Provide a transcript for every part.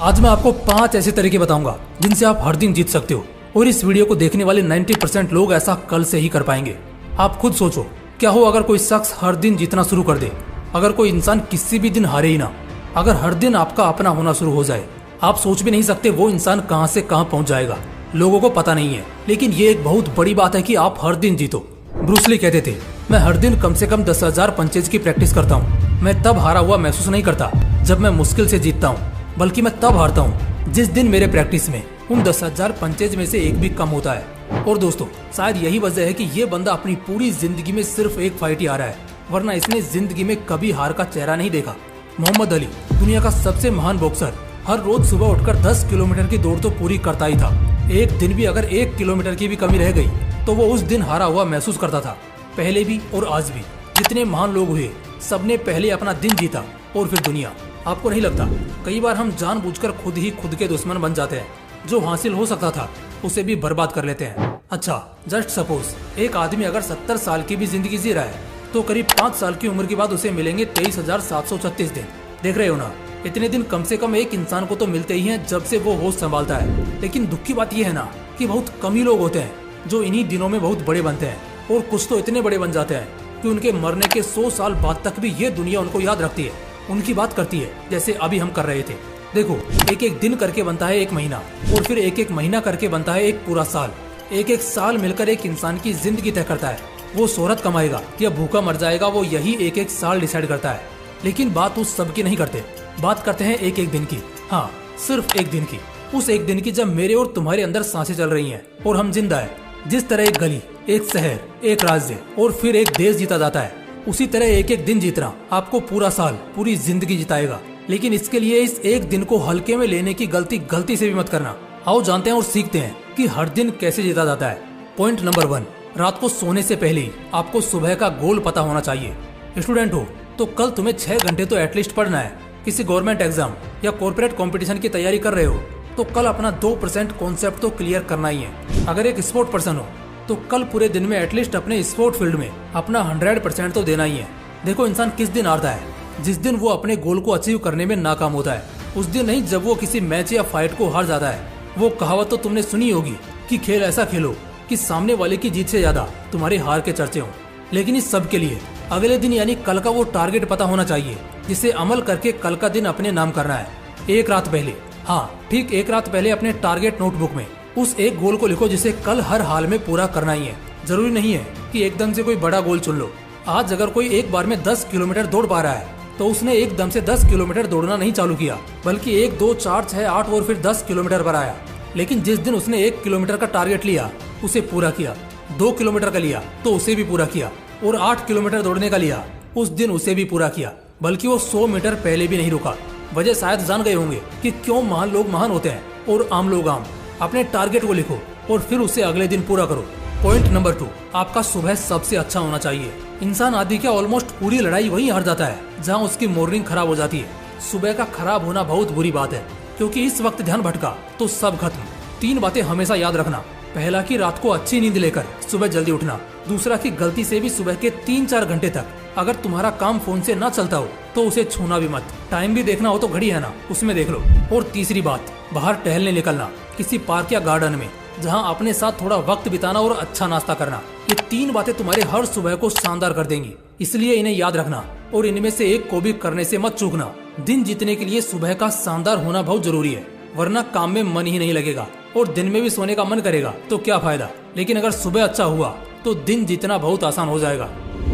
आज मैं आपको 5 ऐसे तरीके बताऊंगा जिनसे आप हर दिन जीत सकते हो और इस वीडियो को देखने वाले 90% लोग ऐसा कल से ही कर पाएंगे। आप खुद सोचो, क्या हो अगर कोई शख्स हर दिन जीतना शुरू कर दे, अगर कोई इंसान किसी भी दिन हारे ही ना, अगर हर दिन आपका अपना होना शुरू हो जाए। आप सोच भी नहीं सकते वो इंसान कहां से कहां पहुंच जाएगा। लोगों को पता नहीं है, लेकिन ये एक बहुत बड़ी बात है कि आप हर दिन जीतो। ब्रूस ली कहते थे, मैं हर दिन कम से कम 10,000 पंचेज की प्रैक्टिस करता हूँ। मैं तब हारा हुआ महसूस नहीं करता जब मैं मुश्किल से जीतता हूँ, बल्कि मैं तब हारता हूँ जिस दिन मेरे प्रैक्टिस में उन 10,000 पंचेज में से एक भी कम होता है। और दोस्तों, शायद यही वजह है कि ये बंदा अपनी पूरी जिंदगी में सिर्फ एक फाइट ही हारा है, वरना इसने जिंदगी में कभी हार का चेहरा नहीं देखा। मोहम्मद अली, दुनिया का सबसे महान बॉक्सर, हर रोज सुबह उठकर 10 किलोमीटर की दौड़ तो पूरी करता ही था। एक दिन भी अगर 1 किलोमीटर की भी कमी रह गई तो वो उस दिन हारा हुआ महसूस करता था। पहले भी और आज भी जितने महान लोग हुए, सबने पहले अपना दिन जीता और फिर दुनिया। आपको नहीं लगता कई बार हम जानबूझकर खुद ही खुद के दुश्मन बन जाते हैं? जो हासिल हो सकता था उसे भी बर्बाद कर लेते हैं। अच्छा, जस्ट सपोज एक आदमी अगर 70 साल की भी जिंदगी जी रहा है तो करीब 5 साल की उम्र के बाद उसे मिलेंगे 23,736 दिन। देख रहे हो ना, इतने दिन कम से कम एक इंसान को तो मिलते ही हैं जब से वो होश संभालता है। लेकिन दुख की बात यह है ना कि बहुत कम ही लोग होते हैं जो इन्हीं दिनों में बहुत बड़े बनते हैं, और कुछ तो इतने बड़े बन जाते हैं कि उनके मरने के 100 साल बाद तक भी ये दुनिया उनको याद रखती है, उनकी बात करती है, जैसे अभी हम कर रहे थे। देखो, एक एक दिन करके बनता है एक महीना, और फिर एक एक महीना करके बनता है एक पूरा साल। एक एक साल मिलकर एक इंसान की जिंदगी तय करता है। वो शोहरत कमाएगा या भूखा मर जाएगा, वो यही एक एक साल डिसाइड करता है। लेकिन बात उस सब की नहीं करते, बात करते हैं एक एक दिन की। हाँ, सिर्फ एक दिन की। उस एक दिन की जब मेरे और तुम्हारे अंदर सांसें चल रही हैं और हम जिंदा है। जिस तरह एक गली, एक शहर, एक राज्य और फिर एक देश जीता जाता है, उसी तरह एक एक दिन जीतना आपको पूरा साल, पूरी जिंदगी जिताएगा। लेकिन इसके लिए इस एक दिन को हल्के में लेने की गलती से भी मत करना। आओ जानते हैं और सीखते हैं कि हर दिन कैसे जीता जाता है। पॉइंट नंबर 1, रात को सोने से पहले ही आपको सुबह का गोल पता होना चाहिए। स्टूडेंट हो तो कल तुम्हें 6 घंटे तो एटलीस्ट पढ़ना है। किसी गवर्नमेंट एग्जाम या कॉर्पोरेट कंपटीशन की तैयारी कर रहे हो तो कल अपना 2% कॉन्सेप्ट तो क्लियर करना ही है। अगर एक स्पोर्ट पर्सन हो तो कल पूरे दिन में एटलीस्ट अपने स्पोर्ट फील्ड में अपना 100% तो देना ही है। देखो, इंसान किस दिन हारता है? जिस दिन वो अपने गोल को अचीव करने में नाकाम होता है, उस दिन नहीं जब वो किसी मैच या फाइट को हार जाता है। वो कहावत तो तुमने सुनी होगी कि खेल ऐसा खेलो कि सामने वाले की जीत से ज्यादा तुम्हारे हार के चर्चे हों। लेकिन इस सब के लिए अगले दिन यानी कल का वो टारगेट पता होना चाहिए, जिसे अमल करके कल का दिन अपने नाम करना है। एक रात पहले, हाँ ठीक एक रात पहले अपने टारगेट नोटबुक में उस एक गोल को लिखो जिसे कल हर हाल में पूरा करना ही है। जरूरी नहीं है कि एकदम से कोई बड़ा गोल चुन लो। आज अगर कोई एक बार में 10 किलोमीटर दौड़ पा रहा है तो उसने एकदम से 10 किलोमीटर दौड़ना नहीं चालू किया, बल्कि 1, 2, 4, 6, 8 और फिर 10 किलोमीटर पर आया। लेकिन जिस दिन उसने 1 किलोमीटर का टारगेट लिया उसे पूरा किया, 2 किलोमीटर का लिया तो उसे भी पूरा किया, और 8 किलोमीटर दौड़ने का लिया उस दिन उसे भी पूरा किया। बल्कि वो 100 मीटर पहले भी नहीं रुका। वजह शायद जान गए होंगे कि क्यों महान लोग महान होते हैं और आम लोग आम। अपने टारगेट को लिखो और फिर उसे अगले दिन पूरा करो। पॉइंट नंबर 2, आपका सुबह सबसे अच्छा होना चाहिए। इंसान आदि क्या ऑलमोस्ट पूरी लड़ाई वहीं हार जाता है जहां उसकी मॉर्निंग खराब हो जाती है। सुबह का खराब होना बहुत बुरी बात है, क्योंकि इस वक्त ध्यान भटका तो सब खत्म। 3 बातें हमेशा याद रखना। पहला कि रात को अच्छी नींद लेकर सुबह जल्दी उठना। दूसरा कि गलती से भी सुबह के 3-4 घंटे तक अगर तुम्हारा काम फोन से ना चलता हो तो उसे छूना भी मत। टाइम भी देखना हो तो घड़ी है ना, उसमें देख लो। और तीसरी बात, बाहर टहलने निकलना, किसी पार्क या गार्डन में, जहां अपने साथ थोड़ा वक्त बिताना और अच्छा नाश्ता करना। ये 3 बातें तुम्हारे हर सुबह को शानदार कर देंगी, इसलिए इन्हें याद रखना और इनमें से एक को भी करने से मत चूकना। दिन जीतने के लिए सुबह का शानदार होना बहुत जरूरी है, वरना काम में मन ही नहीं लगेगा और दिन में भी सोने का मन करेगा तो क्या फायदा। लेकिन अगर सुबह अच्छा हुआ तो दिन जीतना बहुत आसान हो जाएगा।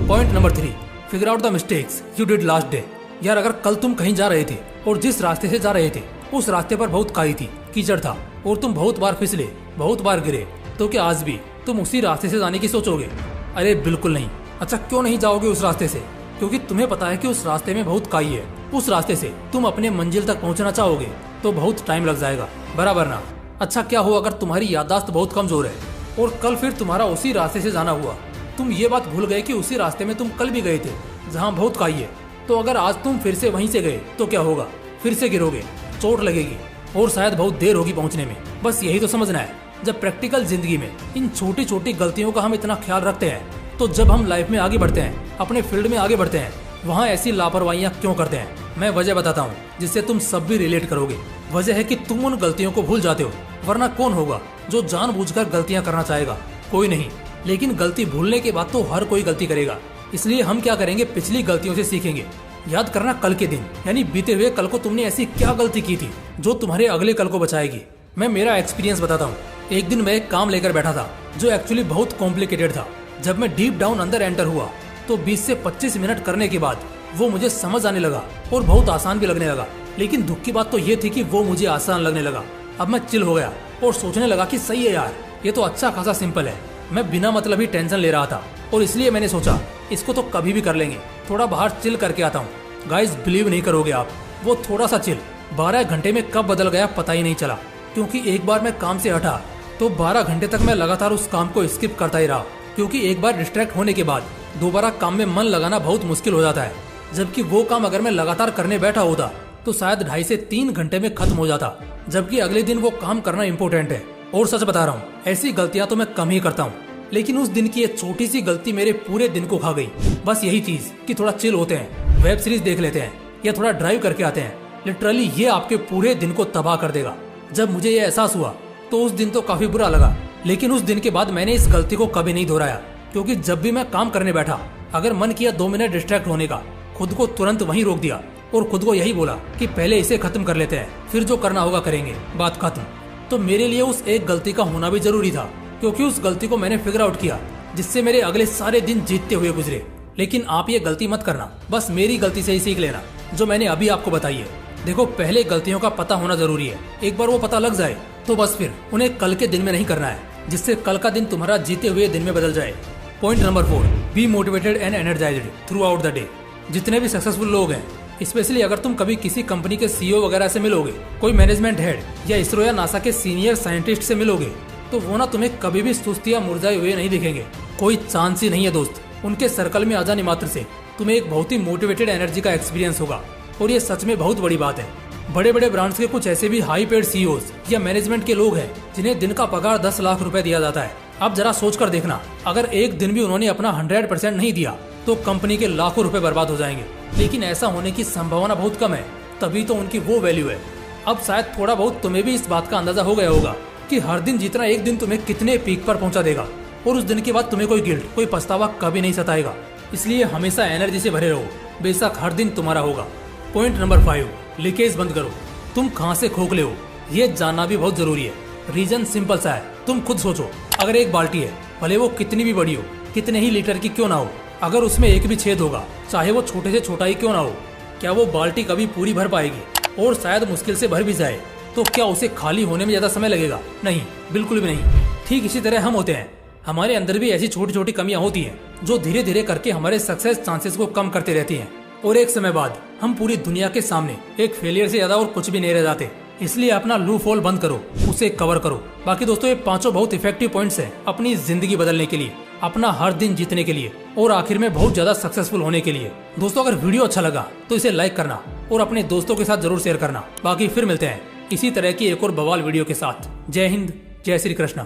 Point number 3, figure out the mistakes you did last day. यार, अगर कल तुम कहीं जा रहे थे और जिस रास्ते से जा रहे थे उस रास्ते पर बहुत काई थी, कीचड़ था और तुम बहुत बार फिसले, बहुत बार गिरे, तो क्या आज भी तुम उसी रास्ते से जाने की सोचोगे? अरे बिल्कुल नहीं। अच्छा, क्यों नहीं जाओगे उस रास्ते से? क्योंकि तुम्हें पता है कि उस रास्ते में बहुत काई है। उस रास्ते से तुम अपने मंजिल तक पहुंचना चाहोगे तो बहुत टाइम लग जाएगा, बराबर ना? अच्छा, क्या हो अगर तुम्हारी याददाश्त बहुत कमजोर है और कल फिर तुम्हारा उसी रास्ते से जाना हुआ? तुम ये बात भूल गए कि उसी रास्ते में तुम कल भी गए थे जहाँ बहुत काई है। तो अगर आज तुम फिर से वहीं से गए तो क्या होगा? फिर से गिरोगे, चोट लगेगी और शायद बहुत देर होगी पहुंचने में। बस यही तो समझना है। जब प्रैक्टिकल जिंदगी में इन छोटी छोटी गलतियों का हम इतना ख्याल रखते हैं तो जब हम लाइफ में आगे बढ़ते हैं, अपने फील्ड में आगे बढ़ते हैं, वहाँ ऐसी लापरवाहियाँ क्यों करते हैं? मैं वजह बताता हूँ जिससे तुम सब भी रिलेट करोगे। वजह है कि तुम उन गलतियों को भूल जाते हो, वरना कौन होगा जो जानबूझकर गलतियां करना चाहेगा? कोई नहीं। लेकिन गलती भूलने के बाद तो हर कोई गलती करेगा। इसलिए हम क्या करेंगे, पिछली गलतियों से सीखेंगे। याद करना कल के दिन, यानी बीते हुए कल को तुमने ऐसी क्या गलती की थी जो तुम्हारे अगले कल को बचाएगी। मैं मेरा एक्सपीरियंस बताता हूँ। एक दिन मैं एक काम लेकर बैठा था जो एक्चुअली बहुत कॉम्प्लिकेटेड था। जब मैं डीप डाउन अंदर एंटर हुआ तो 20 से 25 मिनट करने के बाद वो मुझे समझ आने लगा और बहुत आसान भी लगने लगा। लेकिन दुख की बात तो ये थी कि वो मुझे आसान लगने लगा। अब मैं चिल हो गया और सोचने लगा कि सही है यार, ये तो अच्छा खासा सिंपल है। मैं बिना मतलब ही टेंशन ले रहा था और इसलिए मैंने सोचा इसको तो कभी भी कर लेंगे, थोड़ा बाहर चिल करके आता हूँ। गाइस, बिलीव नहीं करोगे आप, वो थोड़ा सा चिल 12 घंटे में कब बदल गया पता ही नहीं चला। क्योंकि एक बार मैं काम से हटा तो 12 घंटे तक मैं लगातार उस काम को स्किप करता ही रहा। क्योंकि एक बार डिस्ट्रैक्ट होने के बाद दोबारा काम में मन लगाना बहुत मुश्किल हो जाता है। जबकि वो काम अगर मैं लगातार करने बैठा होता तो शायद 2.5 से 3 घंटे में खत्म हो जाता। जबकि अगले दिन वो काम करना इम्पोर्टेंट है। और सच बता रहा हूँ, ऐसी गलतियां तो मैं कम ही करता हूँ, लेकिन उस दिन की ये छोटी सी गलती मेरे पूरे दिन को खा गई। बस यही चीज कि थोड़ा चिल होते हैं, वेब सीरीज देख लेते हैं या थोड़ा ड्राइव करके आते हैं, लिटरली ये आपके पूरे दिन को तबाह कर देगा। जब मुझे ये एहसास हुआ तो उस दिन तो काफी बुरा लगा, लेकिन उस दिन के बाद मैंने इस गलती को कभी नहीं दोहराया। क्योंकि जब भी मैं काम करने बैठा, अगर मन किया 2 मिनट डिस्ट्रैक्ट होने का, खुद को तुरंत वहीं रोक दिया और खुद को यही बोला कि पहले इसे खत्म कर लेते हैं, फिर जो करना होगा करेंगे, बात खत्म। तो मेरे लिए उस एक गलती का होना भी जरूरी था, क्योंकि उस गलती को मैंने फिगर आउट किया, जिससे मेरे अगले सारे दिन जीतते हुए गुजरे। लेकिन आप ये गलती मत करना, बस मेरी गलती से ही सीख लेना जो मैंने अभी आपको बताई है। देखो, पहले गलतियों का पता होना जरूरी है। एक बार वो पता लग जाए तो बस फिर उन्हें कल के दिन में नहीं करना है, जिससे कल का दिन तुम्हारा जीते हुए दिन में बदल जाए। Point number 4, be motivated and energised through out the day. जितने भी सक्सेसफुल लोग हैं, स्पेशली अगर तुम कभी किसी कंपनी के CEO वगैरह से मिलोगे, कोई मैनेजमेंट हेड या इसरो या नासा के सीनियर साइंटिस्ट से मिलोगे, तो वो ना तुम्हें कभी भी सुस्त या मुरझाए हुए नहीं दिखेंगे। कोई चांस ही नहीं है दोस्त। उनके सर्कल में आ जाने मात्र से तुम्हें एक बहुत ही मोटिवेटेड एनर्जी का एक्सपीरियंस होगा। और ये सच में बहुत बड़ी बात है। बड़े बड़े ब्रांड्स के कुछ ऐसे भी हाई पेड CEOs या मैनेजमेंट के लोग हैं जिन्हें दिन का पगार 10 लाख रुपए दिया जाता है। अब जरा सोच कर देखना, अगर एक दिन भी उन्होंने अपना 100% नहीं दिया तो कंपनी के लाखों रुपए बर्बाद हो जाएंगे। लेकिन ऐसा होने की संभावना बहुत कम है, तभी तो उनकी वो वैल्यू है। अब शायद थोड़ा बहुत तुम्हें भी इस बात का अंदाजा हो गया होगा कि हर दिन जीतना एक दिन तुम्हें कितने पीक पर पहुंचा देगा, और उस दिन के बाद तुम्हें कोई गिल्ट, कोई पछतावा कभी नहीं सताएगा। इसलिए हमेशा एनर्जी से भरे रहो, बेशक हर दिन तुम्हारा होगा। पॉइंट नंबर 5, लीकेज बंद करो। तुम कहाँ से खोखले हो ये जानना भी बहुत जरूरी है। रीजन सिंपल सा है, तुम खुद सोचो। अगर एक बाल्टी है, भले वो कितनी भी बड़ी हो, कितने ही लीटर की क्यों ना हो, अगर उसमें एक भी छेद होगा, चाहे वो छोटे से छोटा ही क्यों ना हो, क्या वो बाल्टी कभी पूरी भर पाएगी? और शायद मुश्किल से भर भी जाए तो क्या उसे खाली होने में ज्यादा समय लगेगा? नहीं, बिल्कुल भी नहीं। ठीक इसी तरह हम होते हैं, हमारे अंदर भी ऐसी छोटी छोटी कमियां होती हैं जो धीरे धीरे करके हमारे सक्सेस चांसेस को कम करते रहती हैं, और एक समय बाद हम पूरी दुनिया के सामने एक फेलियर से ज्यादा और कुछ भी नहीं रह जाते। इसलिए अपना लूप होल बंद करो, उसे कवर करो। बाकी दोस्तों, ये 5 बहुत इफेक्टिव पॉइंट्स हैं अपनी जिंदगी बदलने के लिए, अपना हर दिन जीतने के लिए, और आखिर में बहुत ज्यादा सक्सेसफुल होने के लिए। दोस्तों, अगर वीडियो अच्छा लगा तो इसे लाइक करना और अपने दोस्तों के साथ जरूर शेयर करना। बाकी फिर मिलते हैं इसी तरह की एक और बवाल वीडियो के साथ। जय हिंद, जय श्री कृष्ण।